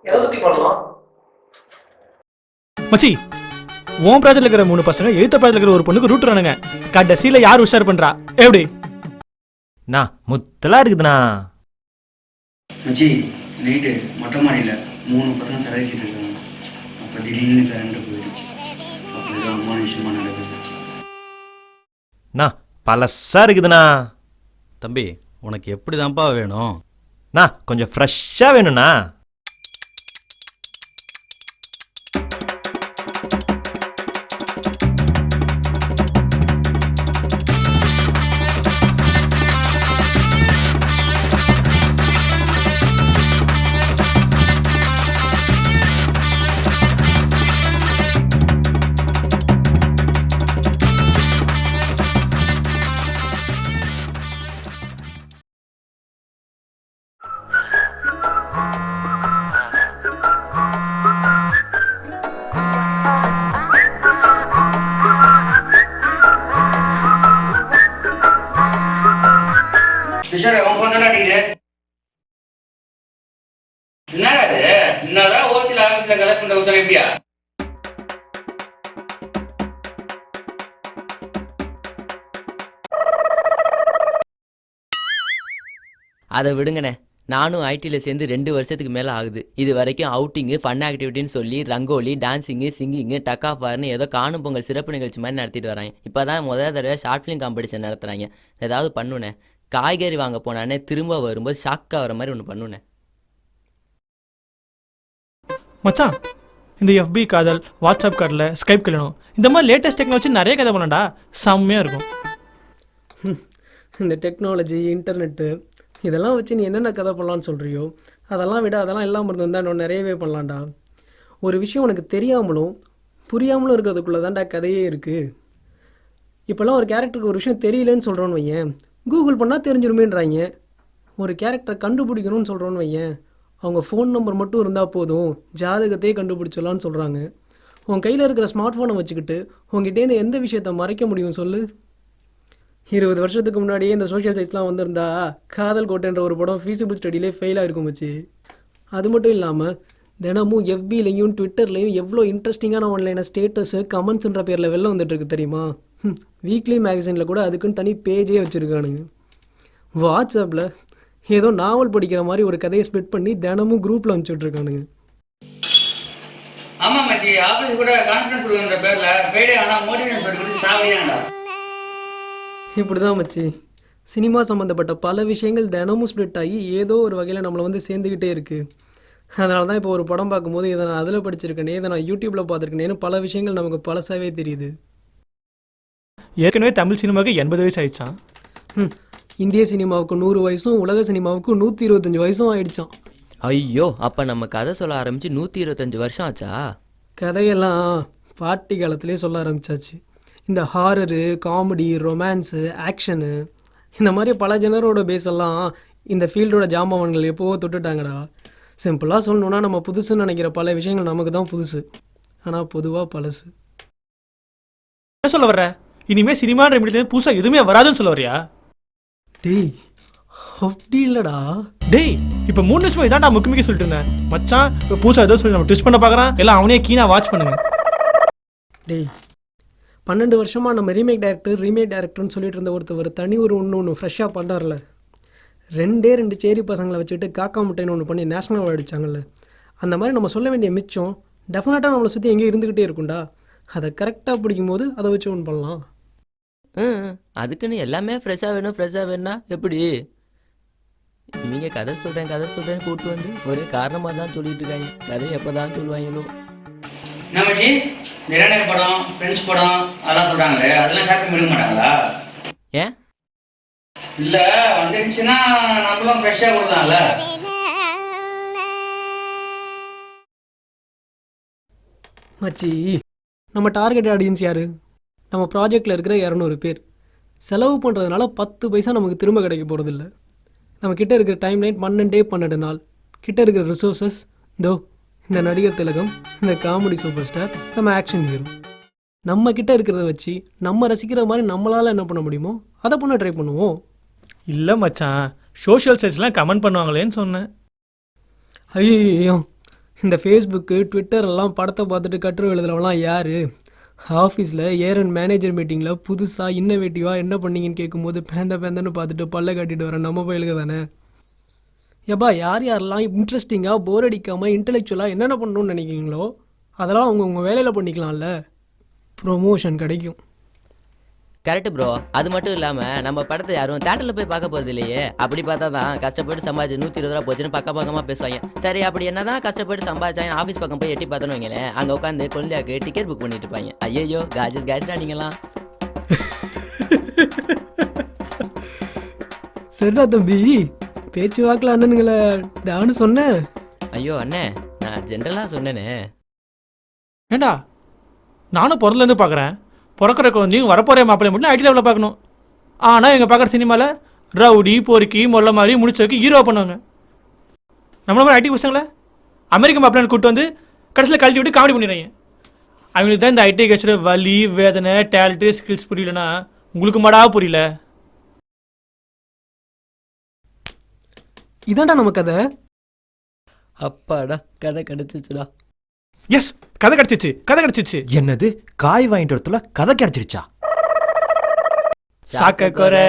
எதை பத்தி பண்ணலாம் மச்சி? உன் ப்ராஜெக்ட்ல இருக்கிற 3 பசங்க எழுத்த ப்ராஜெக்ட்ல இருக்கிற ஒரு பொண்ணுக்கு ரூட் வரானுங்க. கடைசியில யார் உஷார் பண்றா? எப்படி நான் முத்தலா இருக்குதுண்ணா. மச்சி நைட்டு மொட்டை மாடியில் 3 பசங்க சராய்ச்சிட்டு இருக்காங்க. அப்போ திடீர்னு கரண்ட் போயிடுச்சு. அப்போ ஏதோ அமானுஷமாக நடக்குது. நான் பழசா இருக்குதுண்ணா. தம்பி, உனக்கு எப்படி தான்ப்பா வேணும்? நான் கொஞ்சம் ஃப்ரெஷ்ஷாக வேணும்ண்ணா. விஷால் அவன் ஃபோன் தானே அடிக்குது. என்னடா இது? என்னதான் ஓசியில் ஆஃபீஸில் கலெக்ட் பண்ணுற கொடுத்தாலும் எப்படியா? அதை விடுங்கண்ணே, நானும் ஐடியில் சேர்ந்து 2 வருஷத்துக்கு மேலே ஆகுது. இது வரைக்கும் அவுட்டிங்கு, ஃபன் ஆக்டிவிட்டின்னு சொல்லி ரங்கோலி, டான்ஸிங்கு, சிங்கிங்கு, டக்கா பார்னு ஏதோ காணும் பொங்கல் சிறப்பு நிகழ்ச்சி மாதிரி நடத்திட்டு வராங்க. இப்போ தான் முதல் தடவை ஷார்ட் ஃபிலிம் காம்படிஷன் நடத்துகிறாங்க. ஏதாவது பண்ணுனே. காய்கறி வாங்க போனானே திரும்ப வரும்போது ஷாக்காக வர மாதிரி ஒன்று பண்ணுனேன். மச்சான், இந்த FB காதல், வாட்ஸ்அப் கார்டில் ஸ்கைப் கல்யாணம், இந்த மாதிரி லேட்டஸ்ட் டெக்னாலஜி நிறைய கதை பண்ணடா. செம்மையாக இருக்கும். இந்த டெக்னாலஜி, இன்டர்நெட்டு இதெல்லாம் வச்சு நீ என்னென்ன கதை பண்ணலான்னு சொல்கிறியோ அதெல்லாம் விட அதெல்லாம் இல்லாமல் இருந்திருந்தா இன்னும் நிறையவே பண்ணலாம்டா. ஒரு விஷயம் உனக்கு தெரியாமலும் புரியாமலும் இருக்கிறதுக்குள்ளே தான்டா கதையே இருக்குது. இப்போல்லாம் ஒரு கேரக்டருக்கு ஒரு விஷயம் தெரியலன்னு சொல்கிறோன்னு வையேன், கூகுள் பண்ணால் தெரிஞ்சிருமேன்றாங்க. ஒரு கேரக்டரை கண்டுபிடிக்கணும்னு சொல்கிறோன்னு வையேன், அவங்க ஃபோன் நம்பர் மட்டும் இருந்தால் போதும் ஜாதகத்தையே கண்டுபிடிச்சிடலான்னு சொல்கிறாங்க. உன் கையில் இருக்கிற ஸ்மார்ட் ஃபோனை வச்சுக்கிட்டு உங்ககிட்டேருந்து எந்த விஷயத்தை மறைக்க முடியும் சொல்லு? 20 வருஷத்துக்கு முன்னாடியே இந்த சோஷியல் சைட்ஸ்லாம் வந்திருந்தா காதல் கோட்டைன்ற ஒரு படம் ஃபீஸிபிள் ஸ்டடியிலே ஃபெயில் ஆகிருக்கும் வச்சு. அது மட்டும் இல்லாமல் தினமும் FBலையும் ட்விட்டர்லையும் எவ்வளோ இன்ட்ரெஸ்டிங்கான ஆன்லைனை ஸ்டேட்டஸு கமெண்ட்ஸுன்ற பேரில் வெளில வந்துட்டுருக்கு தெரியுமா? வீக்லி மேகசினில் கூட அதுக்குன்னு தனி பேஜே வச்சுருக்கானுங்க. வாட்ஸ்அப்பில் ஏதோ நாவல் படிக்கிற மாதிரி ஒரு கதையை ஸ்ப்ளிட் பண்ணி தினமும் குரூப்பில் அனுப்பிச்சுட்ருக்கானுங்க. ஆமாம் மச்சி, ஆஃபீஸ் கூட கான்ஃபரன்ஸ் கொடுக்குற பேரில் ஃப்ரைடே ஆனால் மோட்டிவேஷன் சொல்லி கொடுத்து சாவடியாண்டா. இப்படி தான் மச்சி, சினிமா சம்மந்தப்பட்ட பல விஷயங்கள் தினமும் ஸ்ப்ளிட் ஆகி ஏதோ ஒரு வகையில் நம்மளை வந்து சேர்ந்துக்கிட்டே இருக்குது. அதனால தான் இப்போ ஒரு படம் பார்க்கும்போது இதை நான் அதில் படிச்சிருக்கேனே, இதை நான் யூடியூப்பில் பார்த்துருக்கேனேன்னு பல விஷயங்கள் நமக்கு பழசாவே தெரியுது. ஏற்கனவே தமிழ் சினிமாவுக்கு 80 வயசு ஆயிடுச்சான். இந்திய சினிமாவுக்கு 100 வயசும் உலக சினிமாவுக்கு 125 வயசும் ஆயிடுச்சான். ஐயோ, அப்போ நம்ம கதை சொல்ல ஆரம்பித்து 125 வருஷம் ஆச்சா? கதையெல்லாம் பாட்டி காலத்திலே சொல்ல ஆரம்பித்தாச்சு. இந்த ஹாரரு, காமெடி, ரொமான்ஸு, ஆக்ஷனு இந்த மாதிரி பல ஜெனரோட பேஸெல்லாம் இந்த ஃபீல்டோட ஜாம்பவான்கள் எப்போவோ தொட்டுட்டாங்கடா. சிம்பிளாக சொல்லணுன்னா நம்ம புதுசுன்னு நினைக்கிற பல விஷயங்கள் நமக்கு தான் புதுசு, ஆனால் பொதுவாக பழசு. என்ன சொல்ல வர்ற? இனிமேல் சினிமான்ற மீடியத்தில் புதுசாக எதுவுமே வராதுன்னு சொல்ல வரியா? டேய், அப்படி இல்லைடா. டேய், இப்போ 3 நிமிஷம் இதான்டா முக்கிய சொல்லிட்டு இருந்தேன். மச்சான் இப்போ புதுசாக ஏதோ சொல்லி நம்ம ட்விஸ்ட் பண்ண பார்க்குறான். எல்லாம் அவனே கீனாக வாட்ச் பண்ணுங்க. டேய், 12 வருஷமாக நம்ம ரீமேக் டைரக்டர்னு சொல்லிட்டு இருந்த ஒருத்தர் தனி ஒரு ஒன்று ஃப்ரெஷ்ஷாக பண்ணுறாருல. 2 சேரி பசங்களை வச்சுக்கிட்டு காக்கா முட்டைன்னு ஒன்று பண்ணி நேஷ்னல் அவார்டு அடித்தாங்கல்ல. அந்த மாதிரி நம்ம சொல்ல வேண்டிய மிச்சம் டெஃபினட்டாக நம்மளை சுற்றி எங்கேயும் இருந்துக்கிட்டே இருக்கும்டா. அதை கரெக்டாக பிடிக்கும்போது அதை வச்சு ஒன்று பண்ணலாம். அதுக்குன்னு எல்லாமே ஃப்ரெஷ்ஷாக வேணும்னா எப்படி? இவங்க கதை சொல்கிறேன்னு கூப்பிட்டு வந்து ஒரே காரணமாக தான் சொல்லிட்டு இருக்காங்க. கதை எப்போ தான் சொல்லுவாங்களோ. என்ன மச்சி, நிராடக படம், ஃப்ரெண்ட்ஸ் படம் அதெல்லாம் சொல்கிறாங்களே, அதெல்லாம் ஷாப்பிங் எடுக்க மாட்டாங்களா? ஏன் இல்லை, வந்துடுச்சுன்னா நம்மளும் ஃப்ரெஷ்ஷாக கொடுக்கலாம்ல. மச்சி, நம்ம டார்கெட் ஆடியன்ஸ் யார்? நம்ம ப்ராஜெக்டில் இருக்கிற 200 பேர். செலவு பண்ணுறதுனால 10 பைசா நமக்கு திரும்ப கிடைக்க போகிறதில்ல. நம்ம கிட்டே இருக்கிற டைம் லைன் 12 நாள். கிட்டே இருக்கிற ரிசோர்ஸஸ் தோ இந்த நடிகர் திலகம், இந்த காமெடி சூப்பர் ஸ்டார், நம்ம ஆக்ஷன் ஹீரோ. நம்ம கிட்டே இருக்கிறத வச்சு நம்ம ரசிக்கிற மாதிரி நம்மளால் என்ன பண்ண முடியுமோ அதை பண்ண ட்ரை பண்ணுவோம். இல்லை மச்சான், சோஷியல் சைட்ஸ்லாம் கமெண்ட் பண்ணுவாங்களேன்னு சொன்னேன். ஐயோ, இந்த ஃபேஸ்புக்கு ட்விட்டர் எல்லாம் படத்தை பார்த்துட்டு கட்டுரை எழுதுறவங்களாம் யார்? ஆஃபீஸில் ஏர் அண்ட் மேனேஜர் மீட்டிங்கில் புதுசாக இன்னோவேட்டிவாக என்ன பண்ணீங்கன்னு கேட்கும்போது பேந்தன்னு பார்த்துட்டு பல்ல காட்டிட்டு வர நம்ம பயிலுக்கு தானே. ஏப்பா யார் யாரெல்லாம் இன்ட்ரெஸ்டிங்காக போர் அடிக்காமல் இன்டெலெக்சுவலாக என்னென்ன பண்ணணும்னு நினைக்கிறீங்களோ அதெல்லாம் அவங்க வேலையில் பண்ணிக்கலாம்ல, ப்ரொமோஷன் கிடைக்கும். Correct bro. அது மட்டும் இல்லாமல் நம்ம படத்தை யாரும் தேட்டரில் போய் பார்க்க போகிறது இல்லையே. அப்படி பார்த்தா தான் கஷ்டப்பட்டு சம்பாதிச்சு 120 ரூபா போச்சுன்னு பக்கமாக பேசுவாங்க. சரி, அப்படி என்ன தான் கஷ்டப்பட்டு சம்பாதிச்சாங்க ஆஃபீஸ் பக்கம் போய் எட்டி பார்த்தோன்னு வைங்களேன், அங்கே உட்காந்து குழந்தையாக்கு டிக்கெட் புக் பண்ணிட்டு இருப்பாங்க. ஐயோ காஜஸ்டா நீங்களாம். சரிடா தம்பி, பேச்சு வாக்கில் அண்ணனுங்களை டான்னு சொன்னேன். ஐயோ அண்ணே, நான் ஜென்ரலாக சொன்னேனே. ஏண்டா நானும் பிறந்தலேருந்து பார்க்குறேன், பிறக்கிற குழந்தையும் வரப்போகிற மாப்பிள்ளை மட்டும் ஐடி லெவலில் பார்க்கணும். ஆனால் எங்கள் பார்க்குற சினிமாவில் ரவுடி பொறுக்கி மொல்ல மாதிரி முடிச்சதுக்கு ஹீரோ பண்ணுவாங்க. நம்மள மாதிரி ஐடி பசங்களை அமெரிக்க மாப்பிள்ளைன்னு கூப்பிட்டு வந்து கடைசியில் கழட்டி விட்டு காமெடி பண்ணிடுறாங்க. அவங்களுக்கு தான் இந்த ஐடி கட்சியோட வலி வேதனை டேலண்ட்டு ஸ்கில்ஸ் புரியலன்னா உங்களுக்கு மாடா புரியல. இதான்டா நம்ம கதை. அப்பாடா கதை கிடச்சிச்சுடா. எஸ், கதை கிடச்சிச்சு. என்னது காய் வாங்கிட்டு வரத்துல கதை கிடைச்சிருச்சா? சாக்க குறை